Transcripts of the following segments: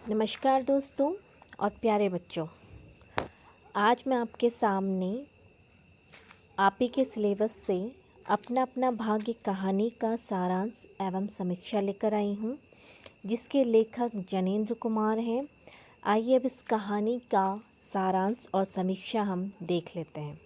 नमस्कार दोस्तों और प्यारे बच्चों। आज मैं आपके सामने आप ही के सिलेबस से अपना अपना भाग्य कहानी का सारांश एवं समीक्षा लेकर आई हूँ, जिसके लेखक जनेंद्र कुमार हैं। आइए अब इस कहानी का सारांश और समीक्षा हम देख लेते हैं।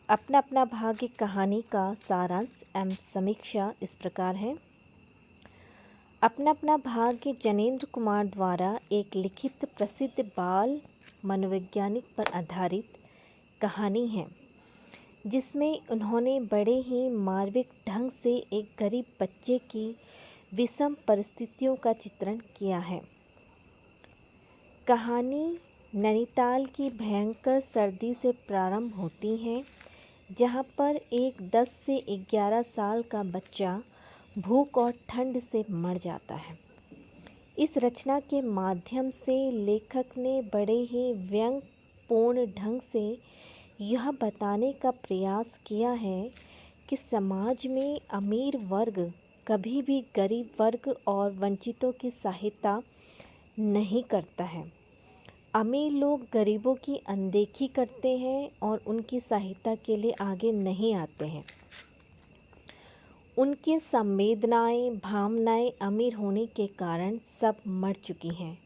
अपना अपना भाग्य कहानी का सारांश एवं समीक्षा इस प्रकार है। अपना अपना भाग्य जनेंद्र कुमार द्वारा एक लिखित प्रसिद्ध बाल मनोवैज्ञानिक पर आधारित कहानी है, जिसमें उन्होंने बड़े ही मार्मिक ढंग से एक गरीब बच्चे की विषम परिस्थितियों का चित्रण किया है। कहानी नैनीताल की भयंकर सर्दी से प्रारंभ होती है, जहां पर एक 10 से 11 साल का बच्चा भूख और ठंड से मर जाता है। इस रचना के माध्यम से लेखक ने बड़े ही व्यंग्यपूर्ण ढंग से यह बताने का प्रयास किया है कि समाज में अमीर वर्ग कभी भी गरीब वर्ग और वंचितों की सहायता नहीं करता है। अमीर लोग गरीबों की अनदेखी करते हैं और उनकी सहायता के लिए आगे नहीं आते हैं। उनकी संवेदनाएं भावनाएं अमीर होने के कारण सब मर चुकी हैं,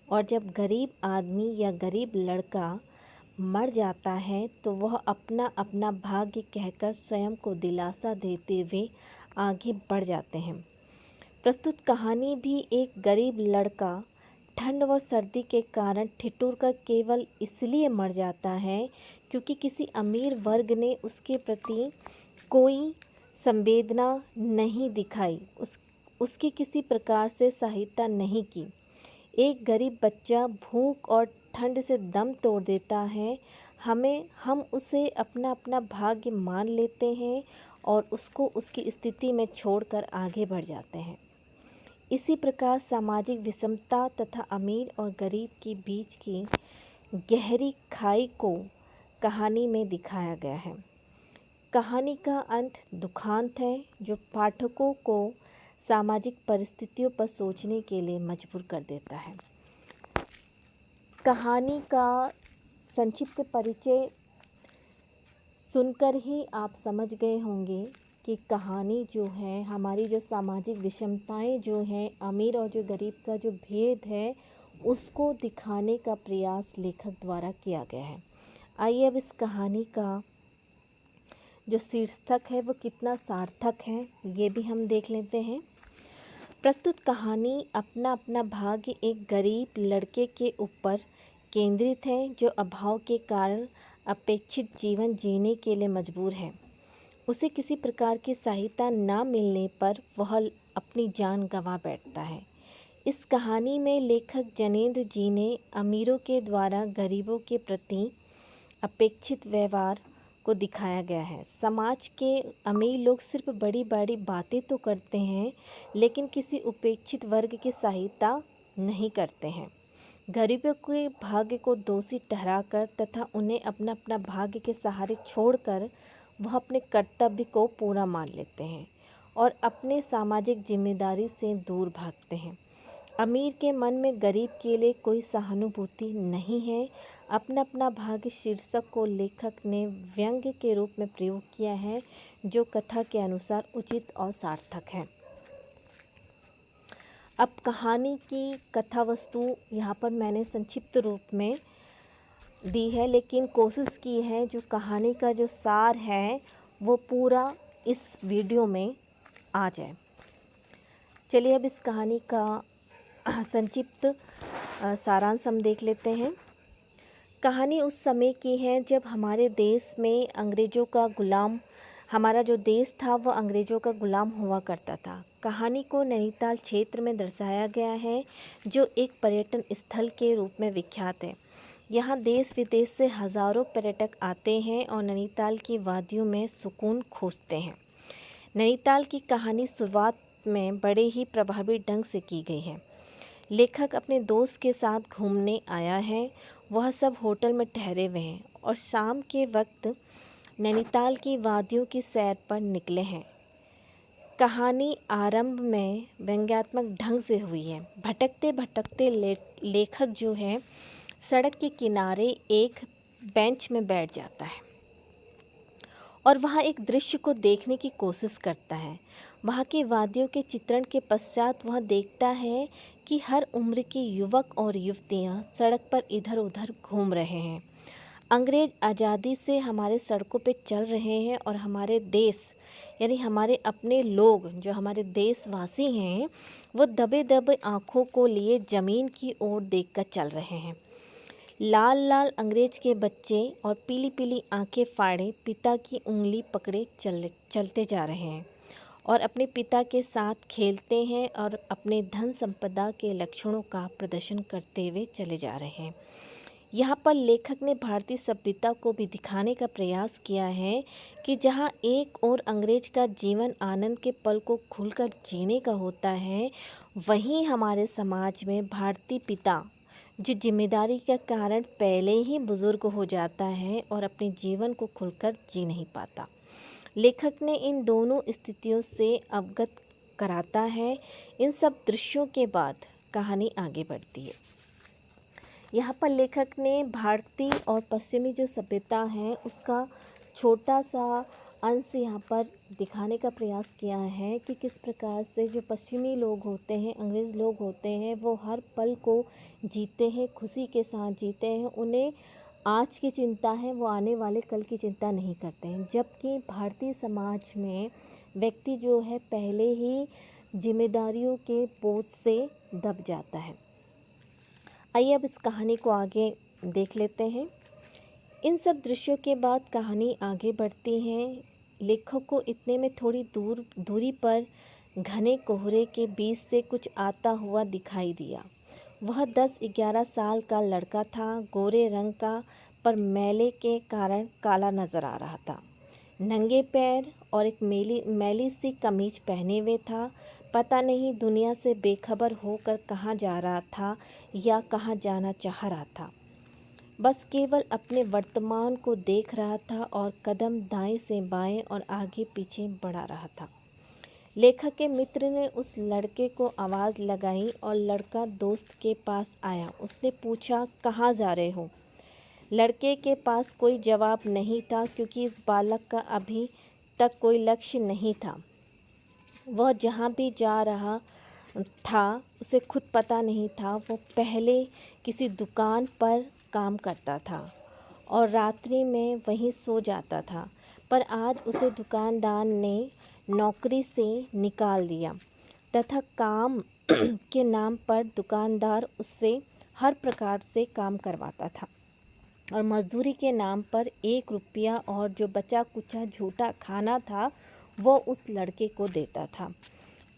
और जब गरीब आदमी या गरीब लड़का मर जाता है तो वह अपना अपना भाग्य कहकर स्वयं को दिलासा देते हुए आगे बढ़ जाते हैं। प्रस्तुत कहानी भी एक गरीब लड़का ठंड व सर्दी के कारण ठिठुर कर केवल इसलिए मर जाता है क्योंकि किसी अमीर वर्ग ने उसके प्रति कोई संवेदना नहीं दिखाई, उसकी किसी प्रकार से सहायता नहीं की। एक गरीब बच्चा भूख और ठंड से दम तोड़ देता है। हम उसे अपना अपना भाग्य मान लेते हैं और उसको उसकी स्थिति में छोड़कर आगे बढ़ जाते हैं। इसी प्रकार सामाजिक विषमता तथा अमीर और गरीब के बीच की गहरी खाई को कहानी में दिखाया गया है। कहानी का अंत दुखांत है, जो पाठकों को सामाजिक परिस्थितियों पर सोचने के लिए मजबूर कर देता है। कहानी का संक्षिप्त परिचय सुनकर ही आप समझ गए होंगे कि कहानी जो है, हमारी जो सामाजिक विषमताएं जो हैं, अमीर और जो गरीब का जो भेद है, उसको दिखाने का प्रयास लेखक द्वारा किया गया है। आइए अब इस कहानी का जो शीर्षक है वो कितना सार्थक है, ये भी हम देख लेते हैं। प्रस्तुत कहानी अपना अपना भाग्य एक गरीब लड़के के ऊपर केंद्रित है, जो अभाव के कारण अपेक्षित जीवन जीने के लिए मजबूर है। उसे किसी प्रकार की सहायता ना मिलने पर वह अपनी जान गंवा बैठता है। इस कहानी में लेखक जनेंद्र जी ने अमीरों के द्वारा गरीबों के प्रति अपेक्षित व्यवहार को दिखाया गया है। समाज के अमीर लोग सिर्फ बड़ी बड़ी बातें तो करते हैं, लेकिन किसी उपेक्षित वर्ग की सहायता नहीं करते हैं। गरीबों के भाग्य को दोषी ठहराकर तथा उन्हें अपना अपना भाग्य के सहारे छोड़कर वह अपने कर्तव्य को पूरा मान लेते हैं और अपने सामाजिक जिम्मेदारी से दूर भागते हैं। अमीर के मन में गरीब के लिए कोई सहानुभूति नहीं है। अपना अपना भाग्य शीर्षक को लेखक ने व्यंग्य के रूप में प्रयोग किया है, जो कथा के अनुसार उचित और सार्थक है। अब कहानी की कथा वस्तु यहाँ पर मैंने संक्षिप्त रूप में दी है, लेकिन कोशिश की है जो कहानी का जो सार है वो पूरा इस वीडियो में आ जाए। चलिए अब इस कहानी का संक्षिप्त सारांश हम देख लेते हैं। कहानी उस समय की है जब हमारे देश में अंग्रेज़ों का गुलाम हमारा जो देश था वह अंग्रेज़ों का गुलाम हुआ करता था। कहानी को नैनीताल क्षेत्र में दर्शाया गया है, जो एक पर्यटन स्थल के रूप में विख्यात है। यहाँ देश विदेश से हज़ारों पर्यटक आते हैं और नैनीताल की वादियों में सुकून खोजते हैं। नैनीताल की कहानी शुरुआत में बड़े ही प्रभावी ढंग से की गई है। लेखक अपने दोस्त के साथ घूमने आया है। वह सब होटल में ठहरे हुए हैं और शाम के वक्त नैनीताल की वादियों की सैर पर निकले हैं। कहानी आरंभ में व्यंग्यात्मक ढंग से हुई है। भटकते भटकते लेखक जो है सड़क के किनारे एक बेंच में बैठ जाता है और वहाँ एक दृश्य को देखने की कोशिश करता है। वहाँ की वादियों के चित्रण के पश्चात वह देखता है कि हर उम्र के युवक और युवतियाँ सड़क पर इधर उधर घूम रहे हैं। अंग्रेज आज़ादी से हमारे सड़कों पे चल रहे हैं और हमारे देश यानी हमारे अपने लोग जो हमारे देशवासी हैं वो दबे दबे आँखों को लिए ज़मीन की ओर देखकर चल रहे हैं। लाल लाल अंग्रेज के बच्चे और पीली पीली आंखें फाड़े पिता की उंगली पकड़े चलते जा रहे हैं और अपने पिता के साथ खेलते हैं और अपने धन संपदा के लक्षणों का प्रदर्शन करते हुए चले जा रहे हैं। यहाँ पर लेखक ने भारतीय सभ्यता को भी दिखाने का प्रयास किया है कि जहाँ एक और अंग्रेज का जीवन आनंद के पल को खुलकर जीने का होता है, वहीं हमारे समाज में भारतीय पिता जो जिम्मेदारी के कारण पहले ही बुजुर्ग हो जाता है और अपने जीवन को खुलकर जी नहीं पाता। लेखक ने इन दोनों स्थितियों से अवगत कराता है। इन सब दृश्यों के बाद कहानी आगे बढ़ती है। यहाँ पर लेखक ने भारतीय और पश्चिमी जो सभ्यता है उसका छोटा सा अंश यहाँ पर दिखाने का प्रयास किया है कि किस प्रकार से जो पश्चिमी लोग होते हैं, अंग्रेज़ लोग होते हैं, वो हर पल को जीते हैं, खुशी के साथ जीते हैं। उन्हें आज की चिंता है, वो आने वाले कल की चिंता नहीं करते हैं। जबकि भारतीय समाज में व्यक्ति जो है पहले ही जिम्मेदारियों के बोझ से दब जाता है। आइए अब इस कहानी को आगे देख लेते हैं। इन सब दृश्यों के बाद कहानी आगे बढ़ती है। लेखक को इतने में थोड़ी दूरी पर घने कोहरे के बीच से कुछ आता हुआ दिखाई दिया। वह 10-11 साल का लड़का था, गोरे रंग का, पर मैले के कारण काला नज़र आ रहा था। नंगे पैर और एक मैली सी कमीज पहने हुए था। पता नहीं दुनिया से बेखबर होकर कहाँ जा रहा था या कहाँ जाना चाह रहा था। बस केवल अपने वर्तमान को देख रहा था और कदम दाएं से बाएं और आगे पीछे बढ़ा रहा था। लेखक के मित्र ने उस लड़के को आवाज़ लगाई और लड़का दोस्त के पास आया। उसने पूछा, कहाँ जा रहे हो? लड़के के पास कोई जवाब नहीं था क्योंकि इस बालक का अभी तक कोई लक्ष्य नहीं था। वह जहाँ भी जा रहा था उसे खुद पता नहीं था। वो पहले किसी दुकान पर काम करता था और रात्रि में वहीं सो जाता था, पर आज उसे दुकानदार ने नौकरी से निकाल दिया तथा काम के नाम पर दुकानदार उससे हर प्रकार से काम करवाता था और मजदूरी के नाम पर 1 रुपया और जो बचा कुचा झूठा खाना था वो उस लड़के को देता था।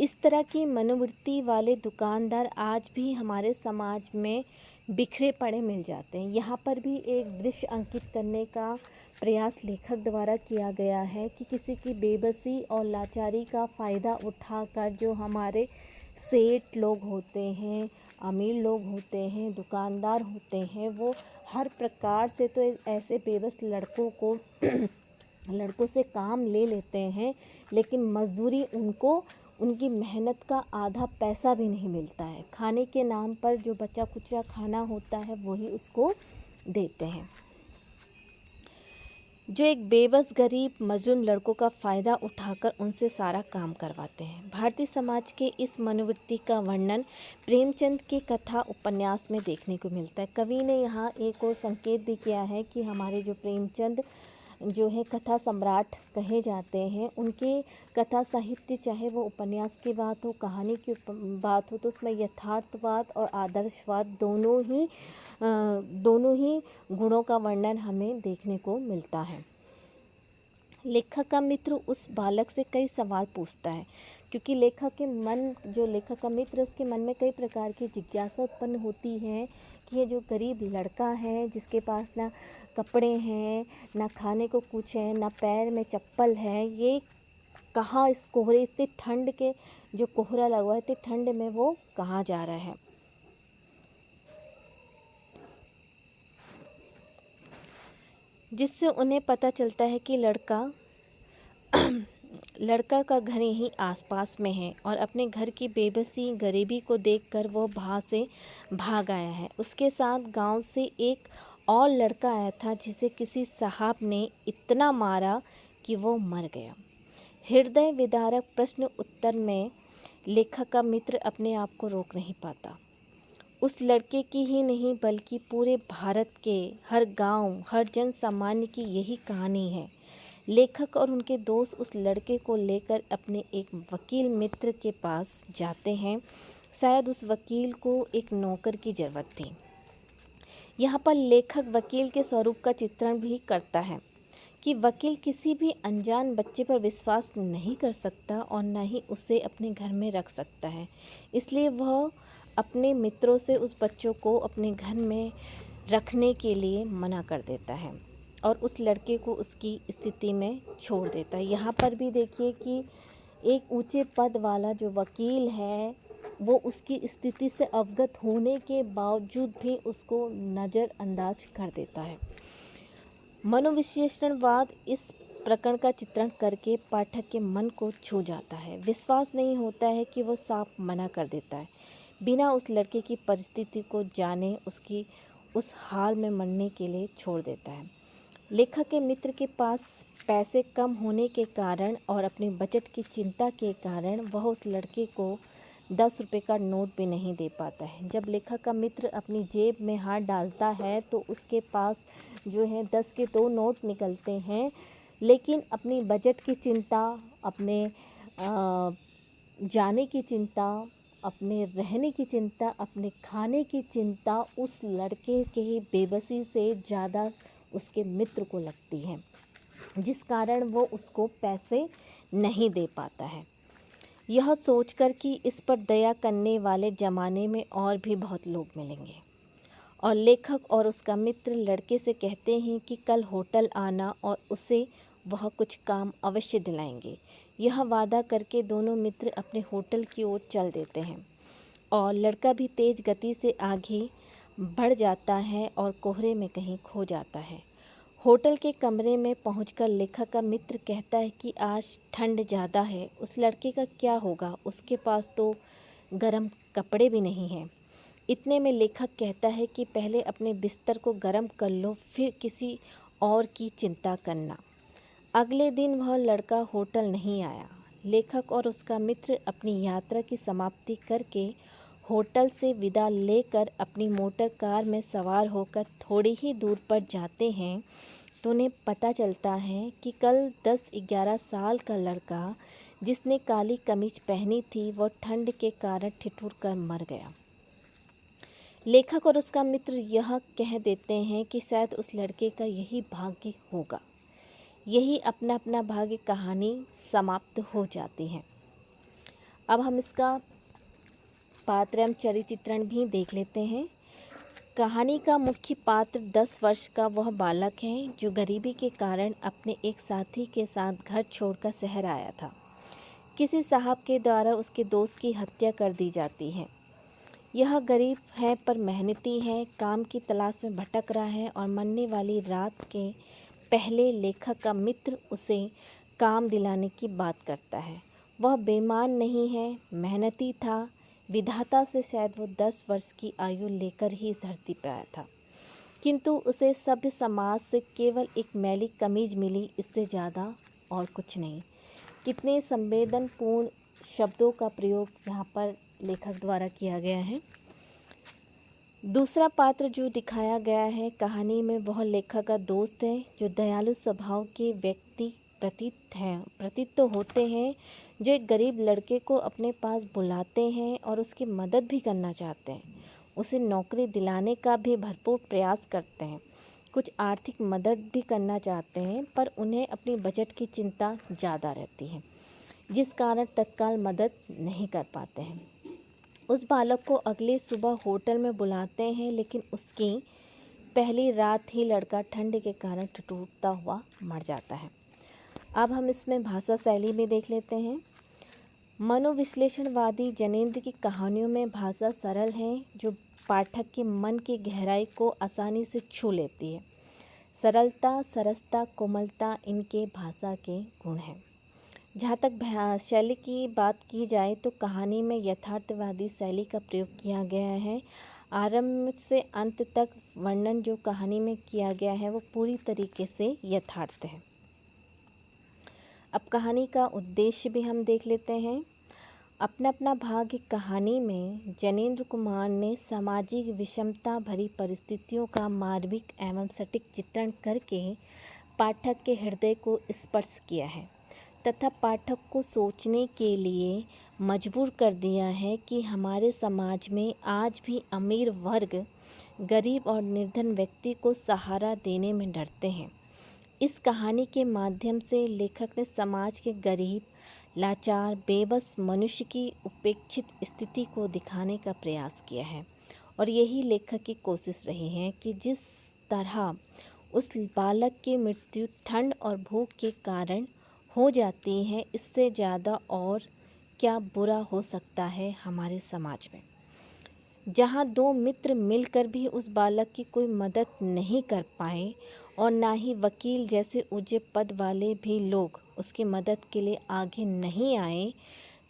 इस तरह की मनोवृत्ति वाले दुकानदार आज भी हमारे समाज में बिखरे पड़े मिल जाते हैं। यहाँ पर भी एक दृश्य अंकित करने का प्रयास लेखक द्वारा किया गया है कि किसी की बेबसी और लाचारी का फ़ायदा उठाकर जो हमारे सेठ लोग होते हैं, अमीर लोग होते हैं, दुकानदार होते हैं, वो हर प्रकार से तो ऐसे बेबस लड़कों को लड़कों से काम ले लेते हैं, लेकिन मजदूरी उनको उनकी मेहनत का आधा पैसा भी नहीं मिलता है। खाने के नाम पर जो बचा कुचा खाना होता है वही उसको देते हैं। जो एक बेबस गरीब मजलूम लड़कों का फ़ायदा उठाकर उनसे सारा काम करवाते हैं। भारतीय समाज के इस मनोवृत्ति का वर्णन प्रेमचंद के कथा उपन्यास में देखने को मिलता है। कवि ने यहाँ एक और संकेत भी किया है कि हमारे जो प्रेमचंद जो है कथा सम्राट कहे जाते हैं, उनके कथा साहित्य चाहे वो उपन्यास की बात हो, कहानी की बात हो, तो उसमें यथार्थवाद और आदर्शवाद दोनों ही गुणों का वर्णन हमें देखने को मिलता है। लेखक का मित्र उस बालक से कई सवाल पूछता है क्योंकि लेखक का मित्र उसके मन में कई प्रकार की जिज्ञासा उत्पन्न होती है कि ये जो गरीब लड़का है जिसके पास ना कपड़े हैं, ना खाने को कुछ है, ना पैर में चप्पल है, ये कहाँ इस कोहरे इतनी ठंड के जो कोहरा लगा हुआ है, इतनी ठंड में वो कहाँ जा रहा है। जिससे उन्हें पता चलता है कि लड़का का घर यहीं आसपास में है और अपने घर की बेबसी गरीबी को देखकर वो वहाँ से भाग आया है। उसके साथ गांव से एक और लड़का आया था जिसे किसी साहब ने इतना मारा कि वो मर गया। हृदय विदारक प्रश्न उत्तर में लेखक का मित्र अपने आप को रोक नहीं पाता। उस लड़के की ही नहीं बल्कि पूरे भारत के हर गांव, हर जन सामान्य की यही कहानी है। लेखक और उनके दोस्त उस लड़के को लेकर अपने एक वकील मित्र के पास जाते हैं। शायद उस वकील को एक नौकर की ज़रूरत थी। यहाँ पर लेखक वकील के स्वरूप का चित्रण भी करता है कि वकील किसी भी अनजान बच्चे पर विश्वास नहीं कर सकता और न ही उसे अपने घर में रख सकता है। इसलिए वह अपने मित्रों से उस बच्चों को अपने घर में रखने के लिए मना कर देता है और उस लड़के को उसकी स्थिति में छोड़ देता है। यहाँ पर भी देखिए कि एक ऊंचे पद वाला जो वकील है वो उसकी स्थिति से अवगत होने के बावजूद भी उसको नज़रअंदाज कर देता है। मनोविश्लेषणवाद इस प्रकरण का चित्रण करके पाठक के मन को छू जाता है। विश्वास नहीं होता है कि वो साफ मना कर देता है, बिना उस लड़के की परिस्थिति को जाने उसकी उस हाल में मरने के लिए छोड़ देता है। लेखक के मित्र के पास पैसे कम होने के कारण और अपनी बचत की चिंता के कारण वह उस लड़के को 10 रुपये का नोट भी नहीं दे पाता है। जब लेखक का मित्र अपनी जेब में हाथ डालता है तो उसके पास जो है 10 के 2 नोट निकलते हैं, लेकिन अपनी बचत की चिंता, अपने जाने की चिंता, अपने रहने की चिंता, अपने खाने की चिंता उस लड़के के ही बेबसी से ज़्यादा उसके मित्र को लगती है, जिस कारण वो उसको पैसे नहीं दे पाता है। यह सोचकर कि इस पर दया करने वाले ज़माने में और भी बहुत लोग मिलेंगे, और लेखक और उसका मित्र लड़के से कहते हैं कि कल होटल आना और उसे वह कुछ काम अवश्य दिलाएंगे। यह वादा करके दोनों मित्र अपने होटल की ओर चल देते हैं और लड़का भी तेज़ गति से आगे बढ़ जाता है और कोहरे में कहीं खो जाता है। होटल के कमरे में पहुंचकर लेखक का मित्र कहता है कि आज ठंड ज़्यादा है, उस लड़के का क्या होगा, उसके पास तो गर्म कपड़े भी नहीं हैं। इतने में लेखक कहता है कि पहले अपने बिस्तर को गर्म कर लो, फिर किसी और की चिंता करना। अगले दिन वह लड़का होटल नहीं आया। लेखक और उसका मित्र अपनी यात्रा की समाप्ति करके होटल से विदा लेकर अपनी मोटर कार में सवार होकर थोड़ी ही दूर पर जाते हैं तो उन्हें पता चलता है कि कल 10-11 साल का लड़का जिसने काली कमीज पहनी थी वह ठंड के कारण ठिठुर कर मर गया। लेखक और उसका मित्र यह कह देते हैं कि शायद उस लड़के का यही भाग्य होगा। यही अपना अपना भाग्य कहानी समाप्त हो जाती है। अब हम इसका पात्र एवं चरित्र चित्रण भी देख लेते हैं। कहानी का मुख्य पात्र 10 वर्ष का वह बालक है जो गरीबी के कारण अपने एक साथी के साथ घर छोड़कर शहर आया था। किसी साहब के द्वारा उसके दोस्त की हत्या कर दी जाती है। यह गरीब है पर मेहनती है, काम की तलाश में भटक रहा है और मरने वाली रात के पहले लेखक का मित्र उसे काम दिलाने की बात करता है। वह बेईमान नहीं है, मेहनती था। विधाता से शायद वो 10 वर्ष की आयु लेकर ही इस धरती पर आया था, किंतु उसे सभ्य समाज से केवल एक मैली कमीज मिली, इससे ज़्यादा और कुछ नहीं। कितने संवेदनपूर्ण शब्दों का प्रयोग यहाँ पर लेखक द्वारा किया गया है। दूसरा पात्र जो दिखाया गया है कहानी में वह लेखक का दोस्त है जो दयालु स्वभाव के व्यक्ति प्रतीत तो होते हैं, जो एक गरीब लड़के को अपने पास बुलाते हैं और उसकी मदद भी करना चाहते हैं। उसे नौकरी दिलाने का भी भरपूर प्रयास करते हैं, कुछ आर्थिक मदद भी करना चाहते हैं, पर उन्हें अपनी बजट की चिंता ज़्यादा रहती है, जिस कारण तत्काल मदद नहीं कर पाते हैं। उस बालक को अगली सुबह होटल में बुलाते हैं, लेकिन उसकी पहली रात ही लड़का ठंड के कारण ठिठुरता हुआ मर जाता है। अब हम इसमें भाषा शैली में देख लेते हैं। मनोविश्लेषणवादी जनेंद्र की कहानियों में भाषा सरल है जो पाठक के मन की गहराई को आसानी से छू लेती है। सरलता, सरसता, कोमलता इनके भाषा के गुण हैं। जहाँ तक शैली की बात की जाए तो कहानी में यथार्थवादी शैली का प्रयोग किया गया है। आरंभ से अंत तक वर्णन जो कहानी में किया गया है वो पूरी तरीके से यथार्थ है। अब कहानी का उद्देश्य भी हम देख लेते हैं। अपना अपना भाग्य कहानी में जनेंद्र कुमार ने सामाजिक विषमता भरी परिस्थितियों का मार्मिक एवं सटीक चित्रण करके पाठक के हृदय को स्पर्श किया है तथा पाठक को सोचने के लिए मजबूर कर दिया है कि हमारे समाज में आज भी अमीर वर्ग गरीब और निर्धन व्यक्ति को सहारा देने में डरते हैं। इस कहानी के माध्यम से लेखक ने समाज के गरीब, लाचार, बेबस मनुष्य की उपेक्षित स्थिति को दिखाने का प्रयास किया है और यही लेखक की कोशिश रही है कि जिस तरह उस बालक की मृत्यु ठंड और भूख के कारण हो जाती है, इससे ज़्यादा और क्या बुरा हो सकता है हमारे समाज में, जहाँ दो मित्र मिलकर भी उस बालक की कोई मदद नहीं कर पाए और ना ही वकील जैसे ऊंचे पद वाले भी लोग उसकी मदद के लिए आगे नहीं आए।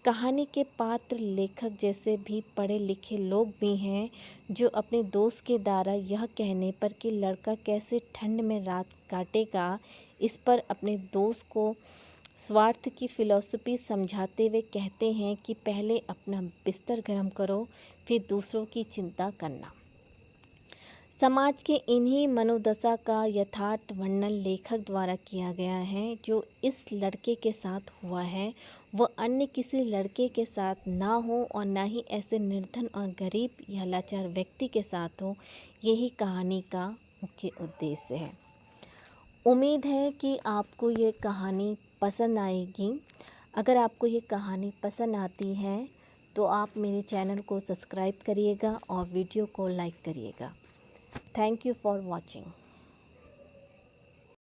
कहानी के पात्र लेखक जैसे भी पढ़े लिखे लोग भी हैं जो अपने दोस्त के द्वारा यह कहने पर कि लड़का कैसे ठंड में रात काटेगा, इस पर अपने दोस्त को स्वार्थ की फिलॉसफी समझाते हुए कहते हैं कि पहले अपना बिस्तर गर्म करो, फिर दूसरों की चिंता करना। समाज के इन्हीं मनोदशा का यथार्थ वर्णन लेखक द्वारा किया गया है। जो इस लड़के के साथ हुआ है वह अन्य किसी लड़के के साथ ना हो और ना ही ऐसे निर्धन और गरीब या लाचार व्यक्ति के साथ हो, यही कहानी का मुख्य उद्देश्य है। उम्मीद है कि आपको ये कहानी पसंद आएगी। अगर आपको ये कहानी पसंद आती है तो आप मेरे चैनल को सब्सक्राइब करिएगा और वीडियो को लाइक करिएगा। Thank you for watching.